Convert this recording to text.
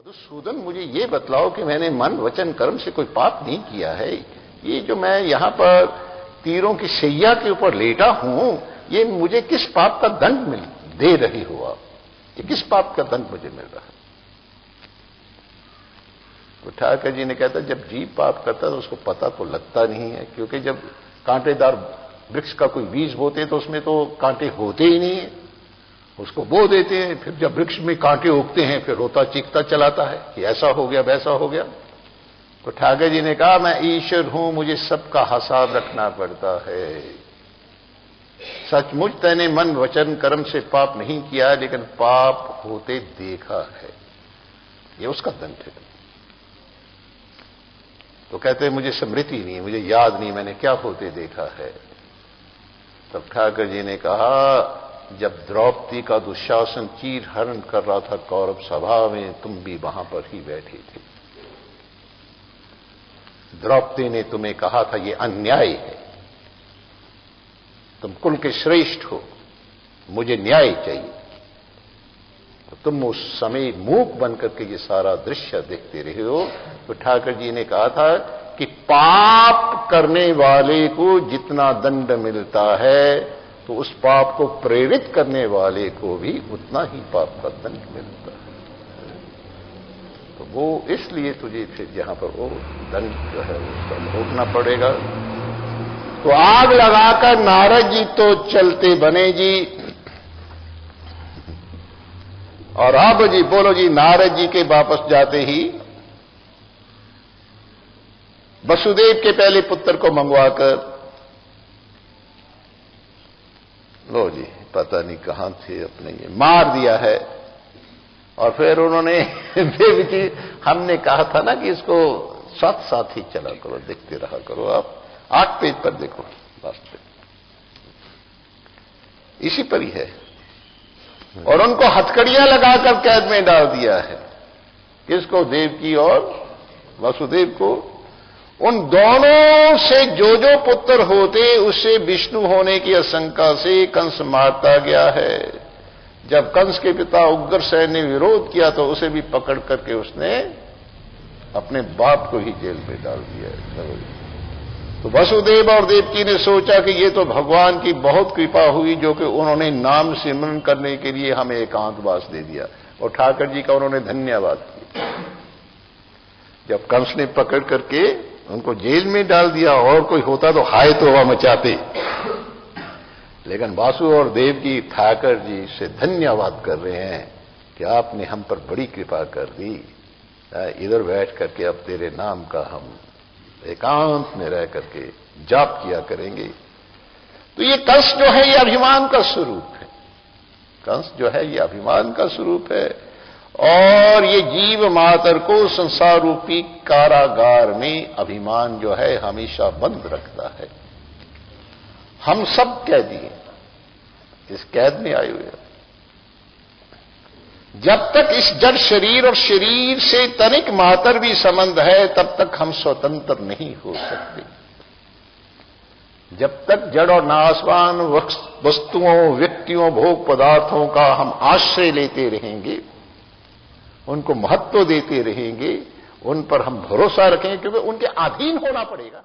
मधुसूदन, मुझे ये बतलाओ कि मैंने मन वचन कर्म से कोई पाप नहीं किया है। ये जो मैं यहां पर तीरों की शैया के ऊपर लेटा हूं, ये मुझे किस पाप का दंड दे रही हो आप? ये किस पाप का दंड मुझे मिल रहा है? तो ठाकर जी ने कहता, जब जीव पाप करता है तो उसको पता तो लगता नहीं है, क्योंकि जब कांटेदार वृक्ष का कोई बीज बोते तो उसमें तो कांटे होते ही नहीं है। उसको बो देते हैं, फिर जब वृक्ष में कांटे उगते हैं फिर रोता चीखता चलाता है कि ऐसा हो गया वैसा हो गया। तो ठाकर जी ने कहा, मैं ईश्वर हूं, मुझे सबका हिसाब रखना पड़ता है। सचमुच तैने मन वचन कर्म से पाप नहीं किया, लेकिन पाप होते देखा है, ये उसका दंड है। तो कहते हैं मुझे स्मृति नहीं, मुझे याद नहीं मैंने क्या होते देखा है। तब ठाकर जी ने कहा, जब द्रौपदी का दुशासन चीर हरण कर रहा था कौरव सभा में, तुम भी वहां पर ही बैठे थे। द्रौपदी ने तुम्हें कहा था ये अन्याय है, तुम कुल के श्रेष्ठ हो, मुझे न्याय चाहिए। तो तुम उस समय मूक बनकर के ये सारा दृश्य देखते रहे हो। तो ठाकर जी ने कहा था कि पाप करने वाले को जितना दंड मिलता है, तो उस पाप को प्रेरित करने वाले को भी उतना ही पाप का दंड मिलता है। तो वो इसलिए तुझे फिर जहां पर वो दंड जो है उसका भोगना पड़ेगा। तो आग लगाकर नारद जी तो चलते बने जी। और अब जी बोलो जी, नारद जी के वापस जाते ही वसुदेव के पहले पुत्र को मंगवाकर, लो जी पता नहीं कहां थे, अपने ये मार दिया है। और फिर उन्होंने देव जी, हमने कहा था ना कि इसको साथ साथ ही चला करो, देखते रहा करो। आप 8 पेज पर देखो, लास्ट पे इसी पर ही है। और उनको हथकड़ियां लगाकर कैद में डाल दिया है। किसको? देवकी और वसुदेव को। उन दोनों से जो जो पुत्र होते उससे विष्णु होने की आशंका से कंस मारता गया है। जब कंस के पिता उग्रसेन ने विरोध किया तो उसे भी पकड़ करके उसने अपने बाप को ही जेल में डाल दिया है। तो वसुदेव और देवकी ने सोचा कि ये तो भगवान की बहुत कृपा हुई जो कि उन्होंने नाम सिमरन करने के लिए हमें एकांतवास दे दिया। और ठाकर जी का उन्होंने धन्यवाद किया। जब कंस ने पकड़ करके उनको जेल में डाल दिया, और कोई होता तो हाय तौबा मचाते। लेकिन वासु और देवकी ठाकर जी से धन्यवाद कर रहे हैं कि आपने हम पर बड़ी कृपा कर दी। इधर बैठ करके अब तेरे नाम का हम एकांत में रह करके जाप किया करेंगे। तो ये कंस जो है ये अभिमान का स्वरूप है। कंस जो है ये अभिमान का स्वरूप है। और ये जीव मातर को संसार रूपी कारागार में अभिमान जो है हमेशा बंद रखता है। हम सब कैदी हैं, इस कैद में आए हुए। जब तक इस जड़ शरीर और शरीर से तनिक मातर भी संबंध है, तब तक हम स्वतंत्र नहीं हो सकते। जब तक जड़ और नाशवान वस्तुओं, व्यक्तियों, भोग पदार्थों का हम आश्रय लेते रहेंगे, उनको महत्व देते रहेंगे, उन पर हम भरोसा रखेंगे, क्योंकि उनके अधीन होना पड़ेगा।